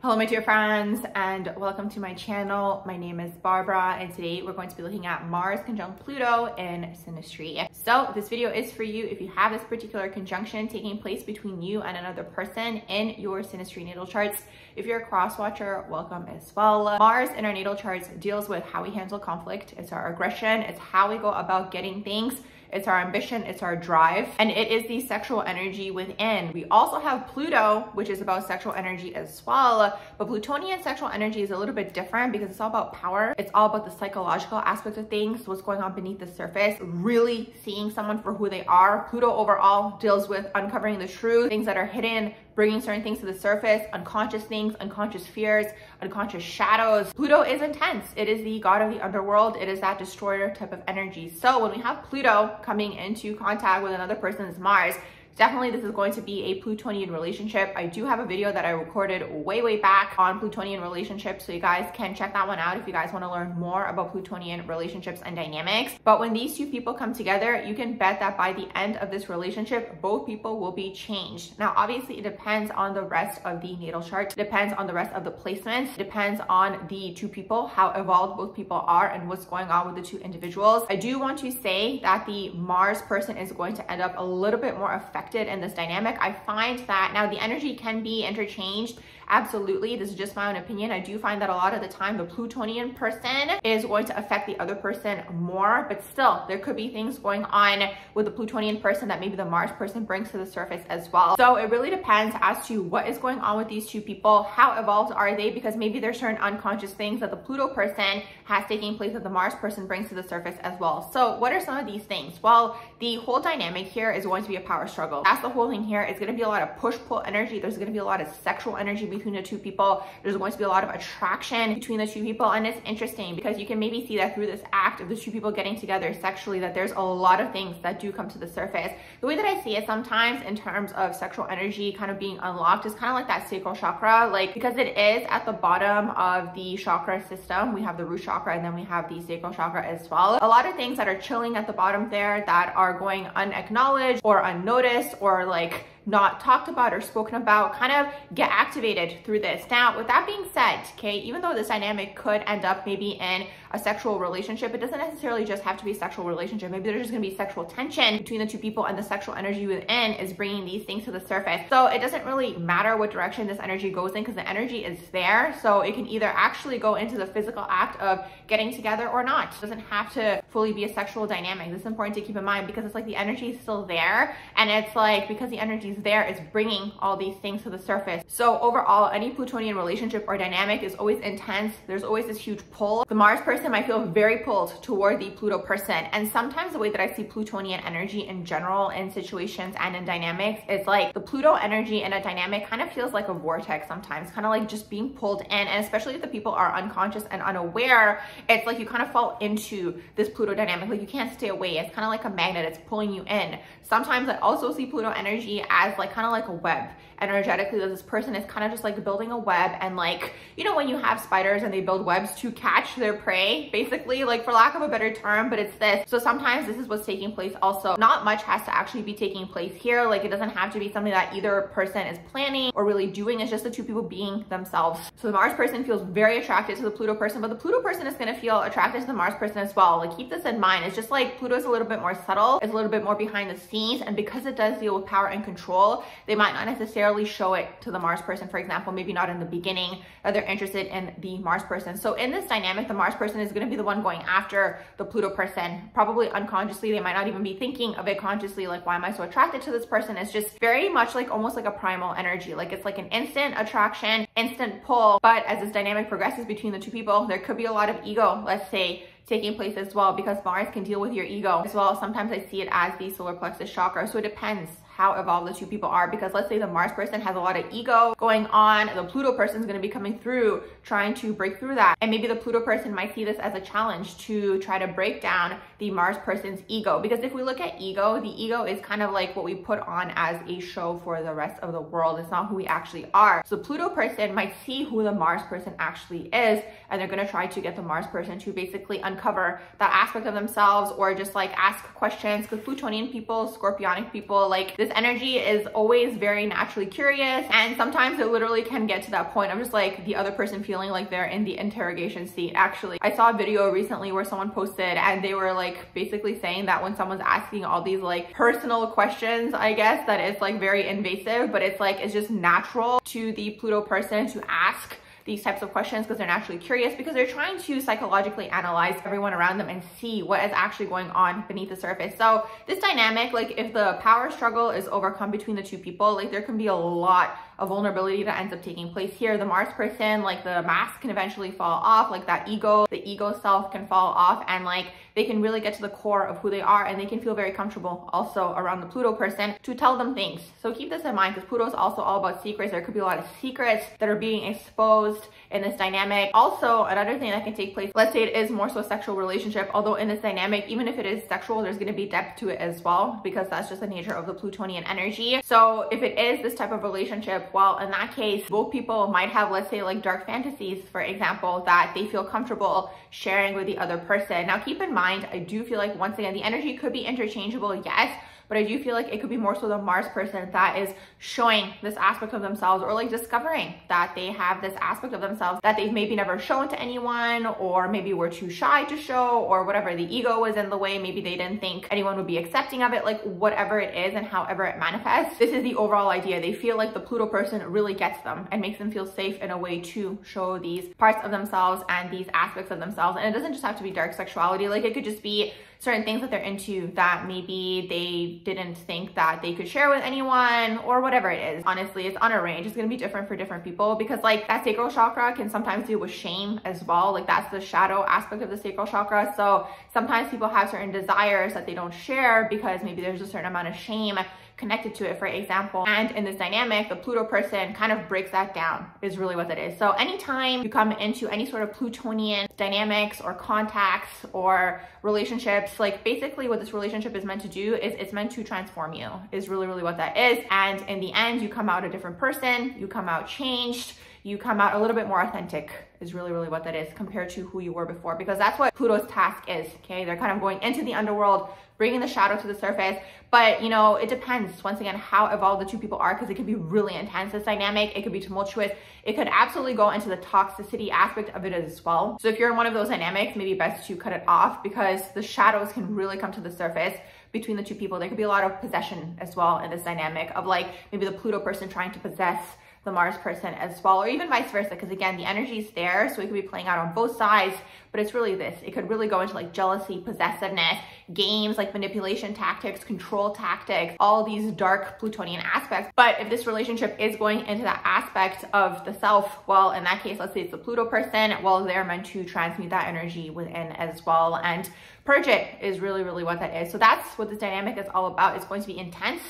Hello my dear friends and welcome to my channel. My name is Barbara and today we're going to be looking at Mars conjunct Pluto in Synastry. So this video is for you if you have this particular conjunction taking place between you and another person in your Synastry natal charts. If you're a cross watcher, welcome as well. Mars in our natal charts deals with how we handle conflict. It's our aggression. It's how we go about getting things. It's our ambition, it's our drive, and it is the sexual energy within. We also have Pluto, which is about sexual energy as well, but Plutonian sexual energy is a little bit different because it's all about power. It's all about the psychological aspect of things, what's going on beneath the surface, really seeing someone for who they are. Pluto overall deals with uncovering the truth, things that are hidden, bringing certain things to the surface, unconscious things, unconscious fears, unconscious shadows. Pluto is intense. It is the god of the underworld. It is that destroyer type of energy. So when we have Pluto coming into contact with another person's Mars, definitely this is going to be a Plutonian relationship. I do have a video that I recorded way back on Plutonian relationships, so you guys can check that one out if you guys want to learn more about Plutonian relationships and dynamics. But when these two people come together, you can bet that by the end of this relationship, both people will be changed. Now, obviously, it depends on the rest of the natal chart. It depends on the rest of the placements. It depends on the two people, how evolved both people are and what's going on with the two individuals. I do want to say that the Mars person is going to end up a little bit more affected in this dynamic. I find that now the energy can be interchanged. Absolutely. This is just my own opinion. I do find that a lot of the time the Plutonian person is going to affect the other person more, but still there could be things going on with the Plutonian person that maybe the Mars person brings to the surface as well. So it really depends as to what is going on with these two people. How evolved are they? Because maybe there's certain unconscious things that the Pluto person has taking place that the Mars person brings to the surface as well. So what are some of these things? Well, the whole dynamic here is going to be a power struggle. That's the whole thing here. It's going to be a lot of push-pull energy. There's going to be a lot of sexual energy between the two people. There's going to be a lot of attraction between the two people. And it's interesting because you can maybe see that through this act of the two people getting together sexually, that there's a lot of things that do come to the surface. The way that I see it sometimes in terms of sexual energy kind of being unlocked is kind of like that sacral chakra, like because it is at the bottom of the chakra system. We have the root chakra and then we have the sacral chakra as well. A lot of things that are chilling at the bottom there that are going unacknowledged or unnoticed or like not talked about or spoken about kind of get activated through this. Now, with that being said, okay, even though this dynamic could end up maybe in a sexual relationship, it doesn't necessarily just have to be a sexual relationship. Maybe there's just gonna be sexual tension between the two people and the sexual energy within is bringing these things to the surface. So it doesn't really matter what direction this energy goes in because the energy is there. So it can either actually go into the physical act of getting together or not. It doesn't have to fully be a sexual dynamic. This is important to keep in mind because it's like the energy is still there. And it's like, because the energy is there, it's bringing all these things to the surface. So overall, any Plutonian relationship or dynamic is always intense. There's always this huge pull. The Mars person might feel very pulled toward the Pluto person. And sometimes the way that I see Plutonian energy in general in situations and in dynamics is like the Pluto energy in a dynamic kind of feels like a vortex sometimes, kind of like just being pulled in. And especially if the people are unconscious and unaware, it's like you kind of fall into this Pluto dynamic. Like you can't stay away. It's kind of like a magnet. It's pulling you in. Sometimes I also see Pluto energy as like kind of like a web. Energetically, that this person is kind of just like building a web, and like, you know, when you have spiders and they build webs to catch their prey, basically, like for lack of a better term, but it's this. So sometimes this is what's taking place also. Not much has to actually be taking place here. Like it doesn't have to be something that either person is planning or really doing. It's just the two people being themselves. So the Mars person feels very attracted to the Pluto person, but the Pluto person is going to feel attracted to the Mars person as well. Like keep this in mind. It's just like Pluto is a little bit more subtle. It's a little bit more behind the scenes. And because it does deal with power and control, they might not necessarily show it to the Mars person, for example, maybe not in the beginning that they're interested in the Mars person. So in this dynamic, the Mars person is going to be the one going after the Pluto person, probably unconsciously. They might not even be thinking of it consciously, like, why am I so attracted to this person? It's just very much like almost like a primal energy. Like it's like an instant attraction, instant pull. But as this dynamic progresses between the two people, there could be a lot of ego, let's say, taking place as well, because Mars can deal with your ego as well. Sometimes I see it as the solar plexus chakra. So it depends how evolved the two people are, because let's say the Mars person has a lot of ego going on, the Pluto person is going to be coming through trying to break through that, and maybe the Pluto person might see this as a challenge to try to break down the Mars person's ego. Because if we look at ego, the ego is kind of like what we put on as a show for the rest of the world. It's not who we actually are. So Pluto person might see who the Mars person actually is, and they're going to try to get the Mars person to basically uncover that aspect of themselves, or just like ask questions. Because Plutonian people, Scorpionic people, like this This energy is always very naturally curious, and sometimes it literally can get to that point of just like the other person feeling like they're in the interrogation seat. Actually, I saw a video recently where someone posted and they were like basically saying that when someone's asking all these like personal questions, I guess, that it's like very invasive, but it's like it's just natural to the Pluto person to ask these types of questions because they're naturally curious, because they're trying to psychologically analyze everyone around them and see what is actually going on beneath the surface. So this dynamic, like if the power struggle is overcome between the two people, like there can be a lot of vulnerability that ends up taking place here. The Mars person, like the mask can eventually fall off, like that ego, the ego self can fall off, and like they can really get to the core of who they are, and they can feel very comfortable also around the Pluto person to tell them things. So keep this in mind, because Pluto is also all about secrets. There could be a lot of secrets that are being exposed in this dynamic. Also, another thing that can take place, let's say it is more so a sexual relationship, although in this dynamic, even if it is sexual, there's going to be depth to it as well, because that's just the nature of the Plutonian energy. So if it is this type of relationship, well, in that case, both people might have, let's say, like dark fantasies, for example, that they feel comfortable sharing with the other person. Now, keep in mind, I do feel like, once again, the energy could be interchangeable, yes, but I do feel like it could be more so the Mars person that is showing this aspect of themselves, or like discovering that they have this aspect of themselves that they've maybe never shown to anyone, or maybe were too shy to show, or whatever, the ego was in the way, maybe they didn't think anyone would be accepting of it, like whatever it is and however it manifests. This is the overall idea. They feel like the Pluto person really gets them and makes them feel safe in a way to show these parts of themselves and these aspects of themselves. And it doesn't just have to be dark sexuality, like it could just be certain things that they're into that maybe they didn't think that they could share with anyone, or whatever it is. Honestly, it's on a range. It's going to be different for different people, because like that sacral chakra can sometimes deal with shame as well. Like that's the shadow aspect of the sacral chakra. So sometimes people have certain desires that they don't share because maybe there's a certain amount of shame connected to it, for example. And in this dynamic, the Pluto person kind of breaks that down, is really what that is. So anytime you come into any sort of Plutonian dynamics or contacts or relationships, like basically what this relationship is meant to do is it's meant to transform you, is really what that is. And in the end, you come out a different person, you come out changed, you come out a little bit more authentic, is really what that is, compared to who you were before, because that's what Pluto's task is. Okay, they're kind of going into the underworld, bringing the shadow to the surface. But you know, it depends once again how evolved the two people are, because it could be really intense, this dynamic. It could be tumultuous. It could absolutely go into the toxicity aspect of it as well. So if you're in one of those dynamics, maybe best to cut it off, because the shadows can really come to the surface between the two people. There could be a lot of possession as well in this dynamic, of like maybe the Pluto person trying to possess the Mars person as well, or even vice versa, because again, the energy is there, so it could be playing out on both sides. But it's really this, it could really go into like jealousy, possessiveness, games like manipulation tactics, control tactics, all these dark Plutonian aspects. But if this relationship is going into that aspect of the self, well, in that case, let's say it's the Pluto person, well, they're meant to transmute that energy within as well and purge it, is really what that is. So that's what this dynamic is all about. It's going to be intense,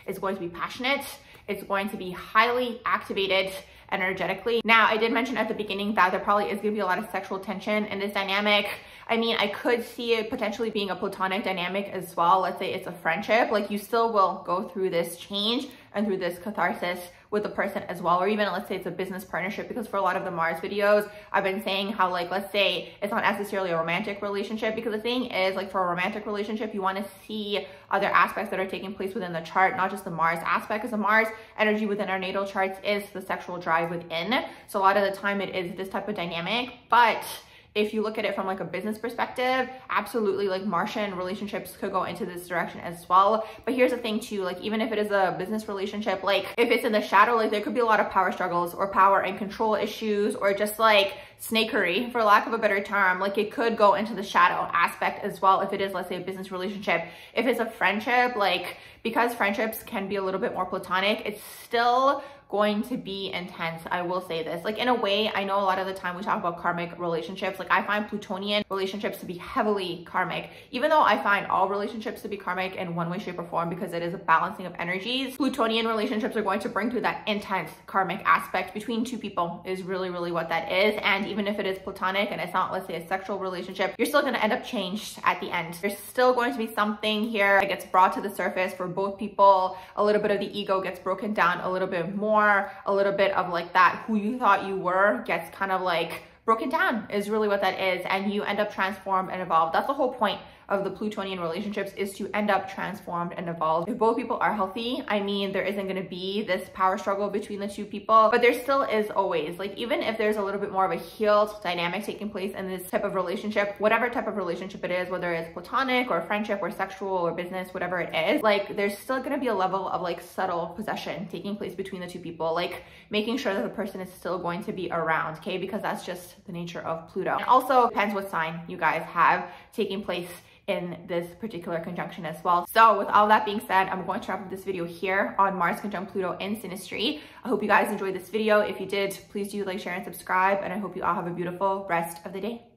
it's going to be passionate, it's going to be highly activated energetically. Now, I did mention at the beginning that there probably is going to be a lot of sexual tension in this dynamic. I mean, I could see it potentially being a platonic dynamic as well. Let's say it's a friendship, like you still will go through this change and through this catharsis with the person as well. Or even let's say it's a business partnership, because for a lot of the Mars videos, I've been saying how, like, let's say it's not necessarily a romantic relationship, because the thing is, like, for a romantic relationship, you want to see other aspects that are taking place within the chart, not just the Mars aspect, because the Mars energy within our natal charts is the sexual drive within. So a lot of the time it is this type of dynamic. But if you look at it from like a business perspective, absolutely, like Martian relationships could go into this direction as well. But here's the thing too, like even if it is a business relationship, like if it's in the shadow, like there could be a lot of power struggles or power and control issues, or just like snakery, for lack of a better term. Like it could go into the shadow aspect as well if it is, let's say, a business relationship. If it's a friendship, like because friendships can be a little bit more platonic, it's still going to be intense. I will say this, like in a way, I know a lot of the time we talk about karmic relationships, like I find Plutonian relationships to be heavily karmic, even though I find all relationships to be karmic in one way, shape, or form, because it is a balancing of energies. Plutonian relationships are going to bring through that intense karmic aspect between two people, is really what that is. And even if it is platonic and it's not, let's say, a sexual relationship, you're still going to end up changed at the end. There's still going to be something here that gets brought to the surface for both people. A little bit of the ego gets broken down a little bit more. A little bit of like that who you thought you were gets kind of like broken down, is really what that is, and you end up transformed and evolved. That's the whole point of the Plutonian relationships is to end up transformed and evolved. If both people are healthy, I mean, there isn't going to be this power struggle between the two people, but there still is always, like, even if there's a little bit more of a healed dynamic taking place in this type of relationship, whatever type of relationship it is, whether it's platonic or friendship or sexual or business, whatever it is, like, there's still going to be a level of like subtle possession taking place between the two people, like making sure that the person is still going to be around, okay? Because that's just the nature of Pluto. And also depends what sign you guys have taking place in this particular conjunction as well. So with all that being said, I'm going to wrap up this video here on Mars conjunct Pluto in Synastry. I hope you guys enjoyed this video. If you did, please do like, share, and subscribe. And I hope you all have a beautiful rest of the day.